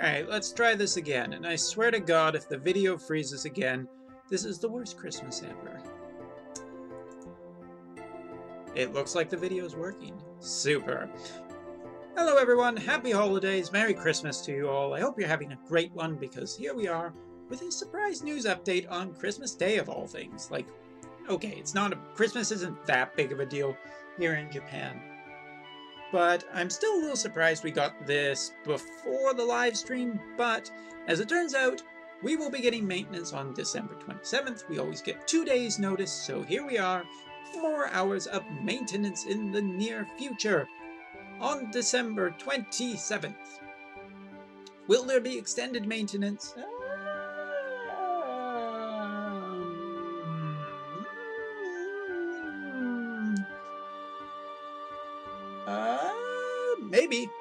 Alright, let's try this again, and I swear to God, if the video freezes again, this is the worst Christmas ever. It looks like the video is working. Super. Hello everyone, happy holidays, Merry Christmas to you all. I hope you're having a great one, because here we are with a surprise news update on Christmas Day of all things. Like, okay, it's not Christmas isn't that big of a deal here in Japan. But I'm still a little surprised we got this before the live stream, but as it turns out, we will be getting maintenance on December 27th. We always get 2 days notice, so here we are, 4 hours of maintenance in the near future on December 27th. Will there be extended maintenance?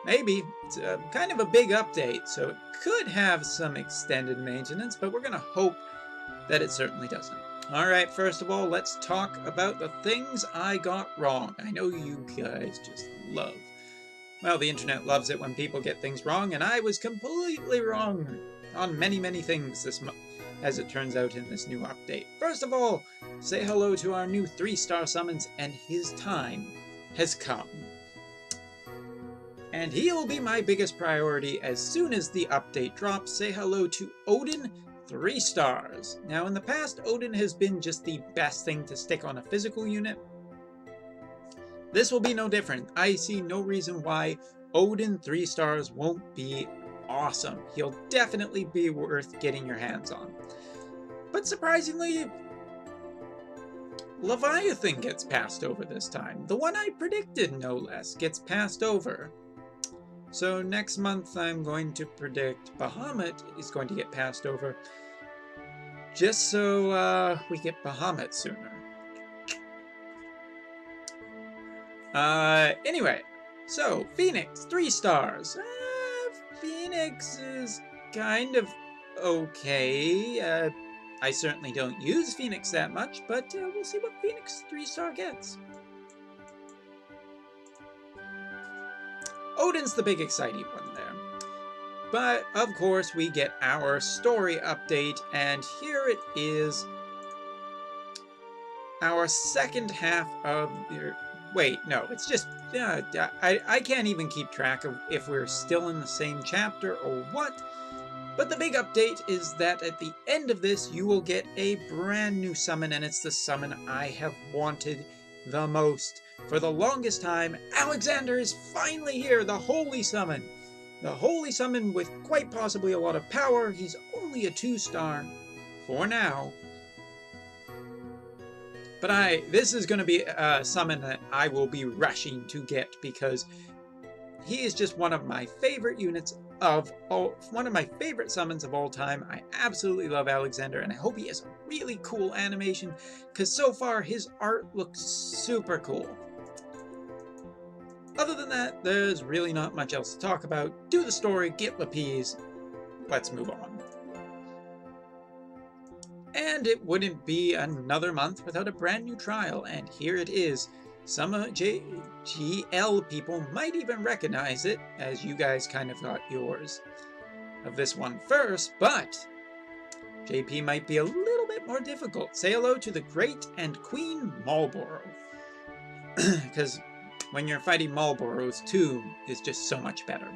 Maybe. It's kind of a big update, so it could have some extended maintenance, but we're going to hope that it certainly doesn't. Alright, first of all, let's talk about the things I got wrong. I know you guys just love. Well, the internet loves it when people get things wrong, and I was completely wrong on many things this month, as it turns out in this new update. First of all, say hello to our new 3-star summons, and his time has come. And he'll be my biggest priority as soon as the update drops. Say hello to Odin, 3 stars. Now in the past, Odin has been just the best thing to stick on a physical unit. This will be no different. I see no reason why Odin 3 stars won't be awesome. He'll definitely be worth getting your hands on. But surprisingly, Leviathan gets passed over this time. The one I predicted, no less, gets passed over. So next month I'm going to predict Bahamut is going to get passed over, just so we get Bahamut sooner. Anyway, so Phoenix, 3 stars. Phoenix is kind of okay. I certainly don't use Phoenix that much, but we'll see what Phoenix 3-star gets. Odin's the big exciting one there. But, of course, we get our story update, and here it is. Our second half of the... Wait, no, it's just... I can't even keep track of if we're still in the same chapter or what. But the big update is that at the end of this, you will get a brand new summon, and it's the summon I have wanted the most. For the longest time, Alexander is finally here, the Holy Summon. The Holy Summon with quite possibly a lot of power. He's only a 2-star for now. But this is going to be a summon that I will be rushing to get because he is just one of my favorite units of one of my favorite summons of all time. I absolutely love Alexander, and I hope he has a really cool animation because so far his art looks super cool. Other than that, there's really not much else to talk about. Do the story, get Lapis. Let's move on. And it wouldn't be another month without a brand new trial, and here it is. Some GL people might even recognize it, as you guys kind of got yours of this one first, but JP might be a little bit more difficult. Say hello to the Great and Queen Marlborough. Because when you're fighting Marlborough's tomb is just so much better.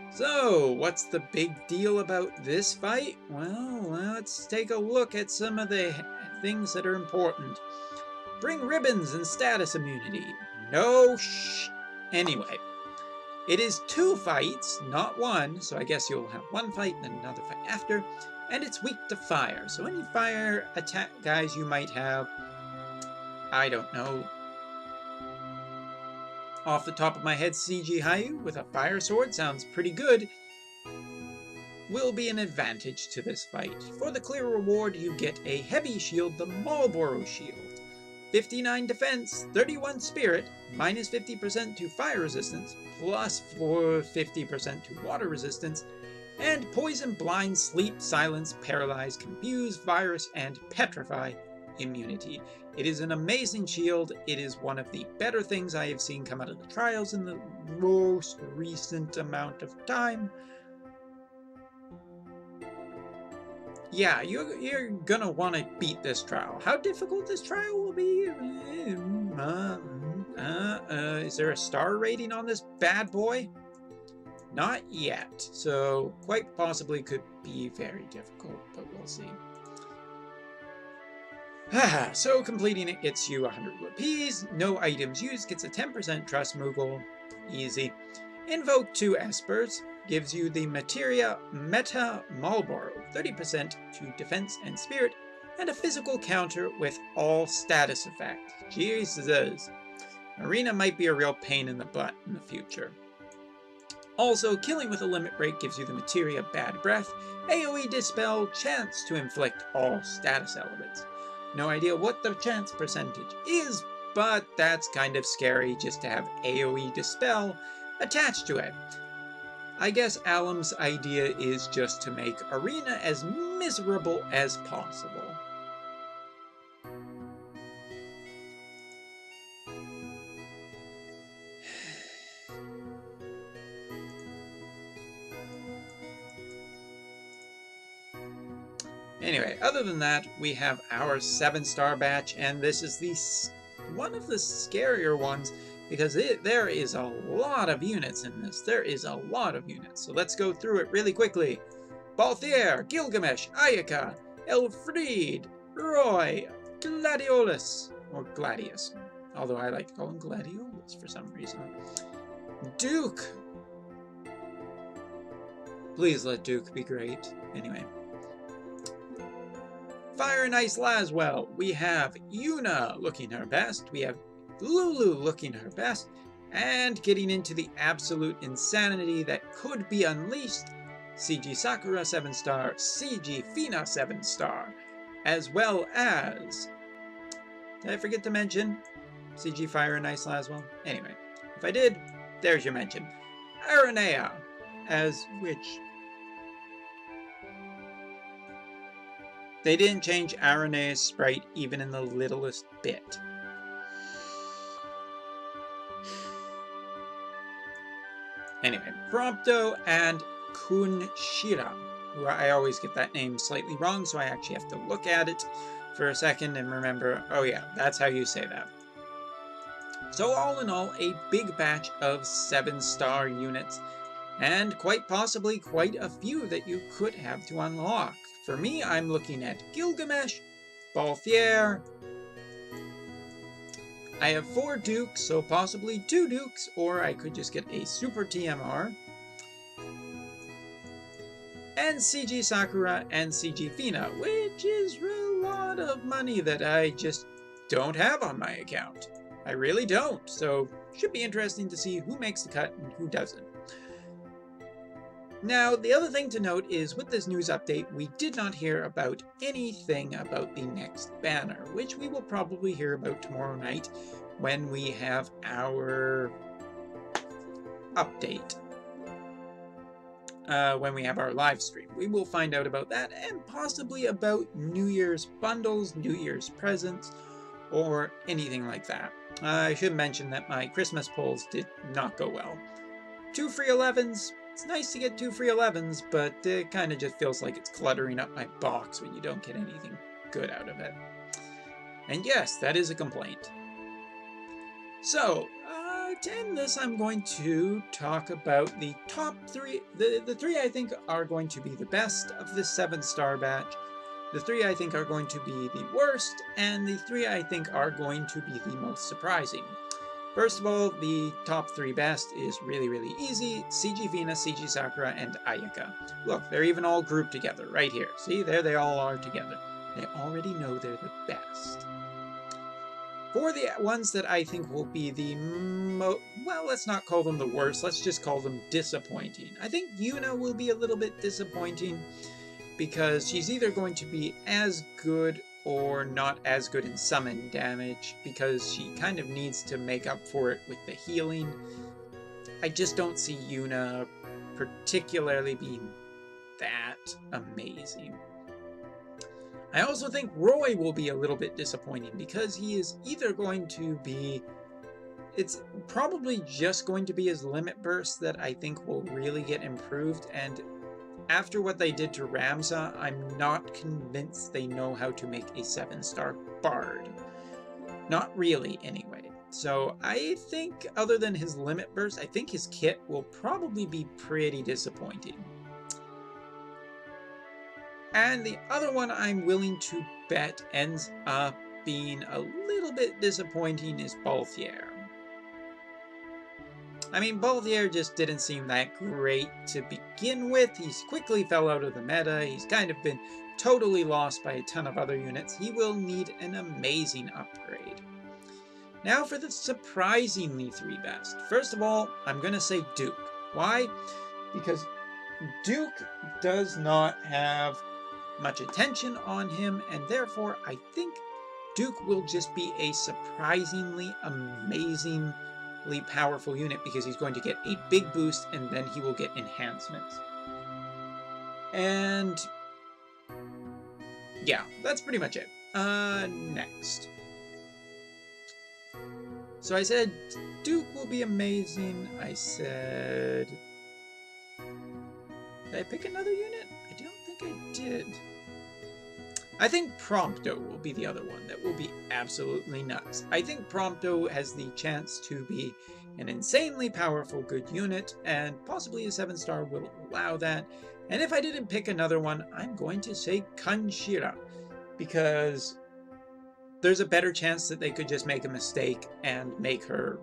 So, what's the big deal about this fight? Well, let's take a look at some of the things that are important. Bring ribbons and status immunity. No Anyway, it is 2 fights, not 1, so I guess you'll have 1 fight and then another fight after, and it's weak to fire. So any fire attack guys you might have, I don't know, off the top of my head, CG Hayu with a fire sword sounds pretty good. Will be an advantage to this fight. For the clear reward, you get a heavy shield, the Marlborough Shield. 59 defense, 31 spirit, minus 50% to fire resistance, plus 50% to water resistance, and poison, blind, sleep, silence, paralyze, confuse, virus, and petrify immunity. It is an amazing shield. It is one of the better things I have seen come out of the trials in the most recent amount of time. Yeah, you're gonna want to beat this trial. How difficult this trial will be? Is there a star rating on this bad boy? Not yet, so quite possibly could be very difficult, but we'll see. So completing it gets you 100 rupees. No items used gets a 10% trust Moogle. Easy. Invoke 2 Espers gives you the Materia Meta Marlboro, 30% to defense and spirit, and a physical counter with all status effect. Jesus. Arena might be a real pain in the butt in the future. Also, killing with a limit break gives you the Materia Bad Breath, AoE Dispel, chance to inflict all status elements. No idea what the chance percentage is, but that's kind of scary just to have AoE Dispel attached to it. I guess Alum's idea is just to make Arena as miserable as possible. Anyway, other than that, we have our 7-star batch, and this is one of the scarier ones because there is a lot of units in this. There is a lot of units, so let's go through it really quickly. Balthier, Gilgamesh, Ayaka, Elfried, Roy, Gladiolus, or Gladius, although I like to call him Gladiolus for some reason. Duke. Please let Duke be great. Anyway. Fire and Ice Laswell. We have Yuna looking her best. We have Lulu looking her best. And getting into the absolute insanity that could be unleashed, CG Sakura 7-star, CG Fina 7-star, as well as... Did I forget to mention CG Fire and Ice Laswell? Anyway, if I did, there's your mention. Aranea, as which... They didn't change Aranea's sprite even in the littlest bit. Anyway, Prompto and Kunshira. I always get that name slightly wrong, so I actually have to look at it for a second and remember, oh yeah, that's how you say that. So all in all, a big batch of 7-star units, and quite possibly quite a few that you could have to unlock. For me, I'm looking at Gilgamesh, Balthier. I have 4 Dukes, so possibly 2 Dukes, or I could just get a Super TMR. And CG Sakura and CG Fina, which is a lot of money that I just don't have on my account. I really don't, so should be interesting to see who makes the cut and who doesn't. Now, the other thing to note is with this news update, we did not hear about anything about the next banner, which we will probably hear about tomorrow night when we have our update. When we have our live stream. We will find out about that and possibly about New Year's bundles, New Year's presents, or anything like that. I should mention that my Christmas polls did not go well. 2 free 11s. It's nice to get 2 free 11s, but it kind of just feels like it's cluttering up my box when you don't get anything good out of it. And yes, that is a complaint. So, to end this, I'm going to talk about the top 3, the 3 I think are going to be the best of this 7-star batch, the 3 I think are going to be the worst, and the 3 I think are going to be the most surprising. First of all, the top 3 best is really, really easy. CG Fina, CG Sakura, and Ayaka. Look, they're even all grouped together right here. See, there they all are together. They already know they're the best. For the ones that I think will be the well, let's not call them the worst. Let's just call them disappointing. I think Yuna will be a little bit disappointing because she's either going to be as good or not as good in summon damage, because she kind of needs to make up for it with the healing. I just don't see Yuna particularly being that amazing. I also think Roy will be a little bit disappointing, because he is either going to be... It's probably just going to be his limit burst that I think will really get improved, and after what they did to Ramza, I'm not convinced they know how to make a 7-star Bard. Not really, anyway. So I think, other than his Limit Burst, I think his kit will probably be pretty disappointing. And the other one I'm willing to bet ends up being a little bit disappointing is Balthier. I mean, Balthier just didn't seem that great to begin with. He quickly fell out of the meta. He's kind of been totally lost by a ton of other units. He will need an amazing upgrade. Now for the surprisingly 3 best. First of all, I'm going to say Duke. Why? Because Duke does not have much attention on him, and therefore I think Duke will just be a surprisingly amazingly powerful unit because he's going to get a big boost and then he will get enhancements. And yeah, that's pretty much it. Next. So I said Duke will be amazing. I said... Did I pick another unit? I don't think I did. I think Prompto will be the other one that will be absolutely nuts. I think Prompto has the chance to be an insanely powerful good unit, and possibly a 7-star will allow that. And if I didn't pick another one, I'm going to say Kanshira, because there's a better chance that they could just make a mistake and make her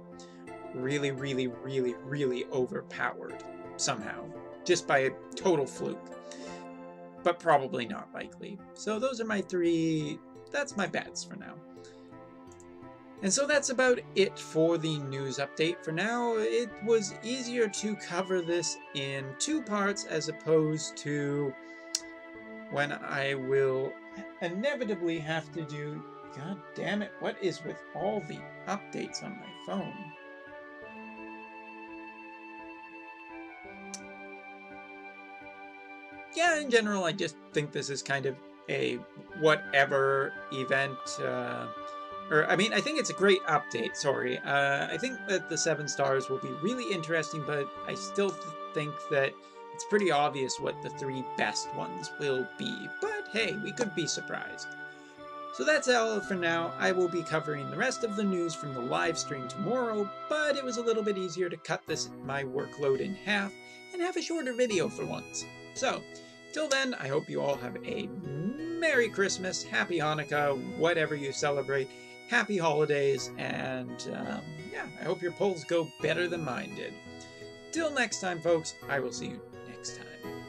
really, really, really, really overpowered somehow, just by a total fluke. But probably not likely. So those are my 3, that's my bets for now. And so that's about it for the news update for now. It was easier to cover this in 2 parts as opposed to when I will inevitably have to do... God damn it, what is with all the updates on my phone? Yeah, in general, I just think this is kind of a whatever event. I think it's a great update, sorry. I think that the 7 stars will be really interesting, but I still think that it's pretty obvious what the 3 best ones will be. But hey, we could be surprised. So that's all for now. I will be covering the rest of the news from the live stream tomorrow, but it was a little bit easier to cut my workload in half and have a shorter video for once. So, till then, I hope you all have a Merry Christmas, Happy Hanukkah, whatever you celebrate, Happy Holidays, and yeah, I hope your polls go better than mine did. Till next time, folks, I will see you next time.